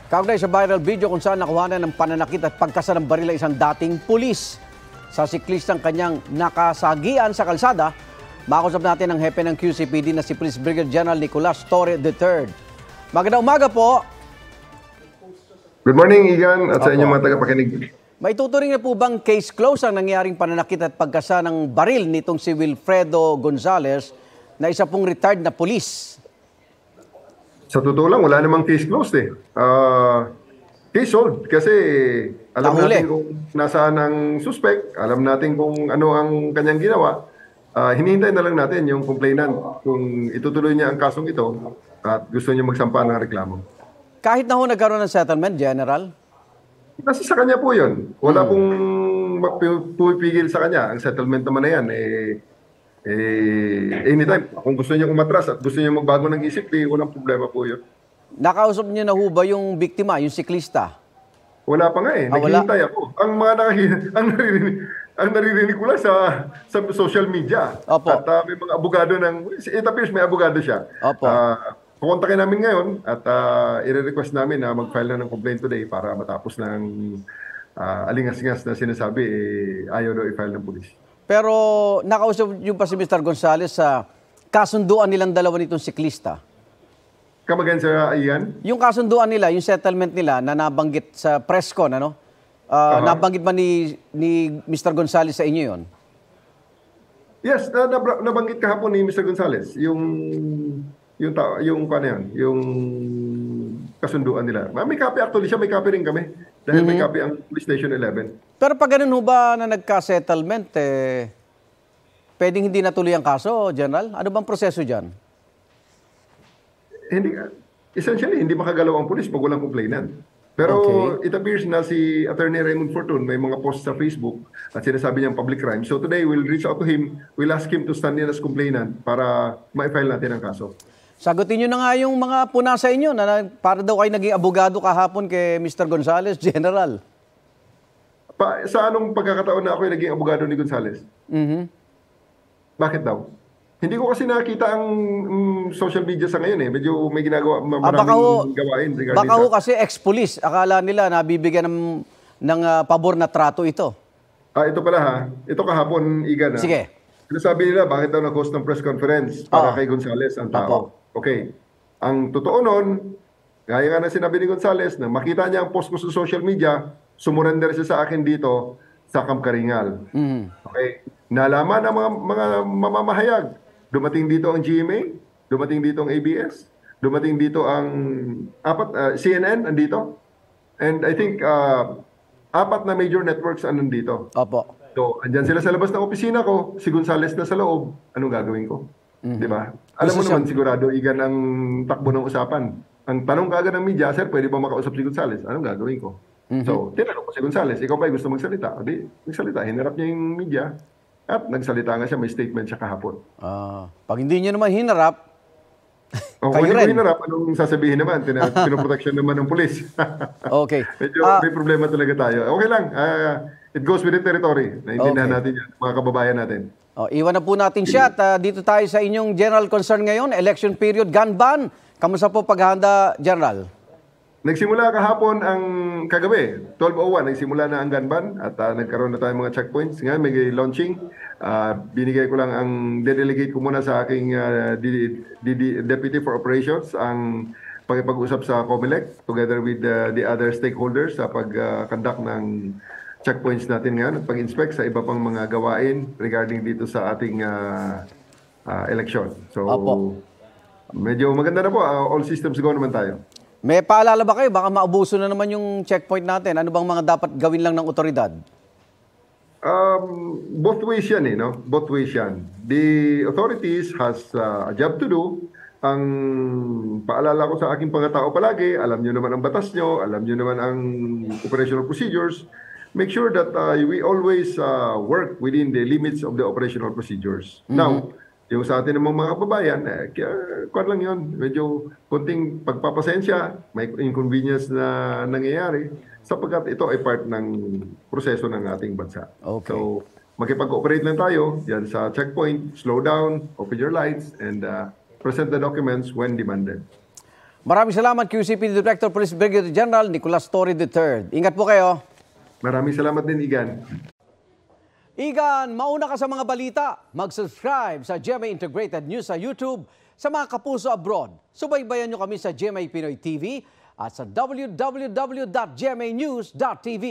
Kaugnay sa viral video kung saan nakuhanan ng pananakit at pagkasa ng baril ng isang dating pulis sa siklistang kanyang nakasagian sa kalsada, makausap natin ang hepe ng QCPD na si Police Brigadier General Nicolas Torre III. Magandang umaga po. Good morning, Igan, at sa inyong mga tagapakinig. May tuturing na po bang case close ang nangyaring pananakit at pagkasa ng baril nitong si Wilfredo Gonzales na isa pong retired na pulis? Sa totoo lang, wala namang case closed eh. Case solved kasi alam natin kung nasaan ang suspect, alam natin kung ano ang kanyang ginawa. Hinihintay na lang natin yung complainant kung itutuloy niya ang kasong ito at gusto niya magsampa ng reklamo. Kahit na ho nagkaroon ng settlement, General? Nasa sa kanya po yun. Wala pong pumipigil sa kanya. Ang settlement naman na yan, anytime. Kung gusto niya umatras at gusto niya magbago ng isip, walang problema po yun. Nakausap niyo na ho ba yung biktima, yung siklista? Wala pa nga eh. Naghihintay ako. Ang naririnig ko lang sa social media. Opo. At may mga abogado it appears may abogado siya. Opo. Kukontakin namin ngayon at i-request namin na mag-file na ng complaint today para matapos ng alingas-ngas na sinasabi, ayaw daw i-file ng pulis. Pero nakausap niyo pa si Mr. Gonzales sa kasunduan nilang dalawa nitong siklista? Come again, Sir Ian? Yung kasunduan nila, yung settlement nila na nabanggit sa press con, ano? Nabanggit ba ni Mr. Gonzales sa inyo yon? Yes, nabanggit kahapon ni Mr. Gonzales yung kasunduan nila. May copy actually siya, may copy rin kami. Dahil may copy ang Police Station 11. Pero pag ganun ho ba na nagka-settlement, pwedeng hindi natuloy ang kaso, General? Ano bang proseso dyan? Essentially, hindi makagalaw ang pulis pag walang complainant. Pero it appears na si Attorney Raymond Fortun may mga posts sa Facebook at sinasabi niyang public crime. So today, we'll reach out to him. We'll ask him to stand in as complainant para ma-file natin ang kaso. Sagutin niyo na nga yung mga puna sa inyo na para daw kayo naging abogado kahapon kay Mr. Gonzales, General. Sa anong pagkakataon na ako naging abogado ni Gonzales? Bakit daw? Hindi ko kasi nakita ang social media sa ngayon eh. Medyo may ginagawa, maraming gawain regarding baka ho kasi ex-police. Akala nila nabibigyan ng pabor na trato ito. Ito pala ha. Ito kahapon, Igan. Sige. Sinasabi nila bakit daw nag-host ng press conference para kay Gonzales ang tao. Okay. Ang totoo nun, gaya nga na sinabi ni Gonzales, na makita niya ang post ko sa social media, sumurrender siya sa akin dito sa Camp Karingal. Okay. Nalaman ng mga mamamahayag. Dumating dito ang GMA, dumating dito ang ABS, dumating dito ang CNN andito. And I think 4 na major networks nandito. Opo. So, andyan sila sa labas ng opisina ko, si Gonzales na sa loob, anong gagawin ko? Di ba? Alam mo naman sigurado, Igan, ang takbo ng usapan. Ang tanong kaagad ng media, sir, pwede ba makausap si Gonzales? Anong gagawin ko? So, tinanong ko si Gonzales, ikaw ba gusto magsalita? Di, magsalita. Hinarap niya yung media at nagsalita nga siya, may statement siya kahapon. Pag hindi niyo naman hinarap, kung hindi ko hinarap, anong sasabihin naman? Pinoprotection naman ng pulis. Okay. Medyo may problema talaga tayo. Okay lang. It goes with the territory. Naintindihan natin yan, mga kababayan natin. Iwan na po natin siya at dito tayo sa inyong general concern ngayon, election period, gun ban. Kamusta po paghahanda, General? Nagsimula kahapon ang kagabi, 12:01, nagsimula na ang gun ban at nagkaroon na tayong mga checkpoints. Ngayon may launching. Binigay ko lang ang delegate ko muna sa aking Deputy for Operations ang pag-usap sa COMELEC together with the other stakeholders sa pag-conduct ng checkpoints natin ngayon at pag-inspect sa iba pang mga gawain regarding dito sa ating election. So, medyo maganda na po. All systems go naman tayo. May paalala ba kayo? Baka maubuso na naman yung checkpoint natin. Ano bang mga dapat gawin lang ng otoridad? Both ways yan no? Both ways yan. The authorities has a job to do. Ang paalala ko sa aking pangtao palagi, alam nyo naman ang batas nyo, alam nyo naman ang operational procedures. Make sure that we always work within the limits of the operational procedures. Now, yung sa atin namang mga kababayan, kuwan lang yun. Medyo konting pagpapasensya, may inconvenience na nangyayari sapagkat ito ay part ng proseso ng ating bansa. Okay. So, makipag-cooperate lang tayo yan sa checkpoint, slow down, open your lights, and present the documents when demanded. Maraming salamat QCPD Director Police Brigadier General Nicolas Torre III. Ingat po kayo. Maraming salamat din, Igan. Igan, mauna ka sa mga balita. Mag-subscribe sa GMA Integrated News sa YouTube. Sa mga kapuso abroad, subaybayan nyo kami sa GMA Pinoy TV at sa www.gmanews.tv.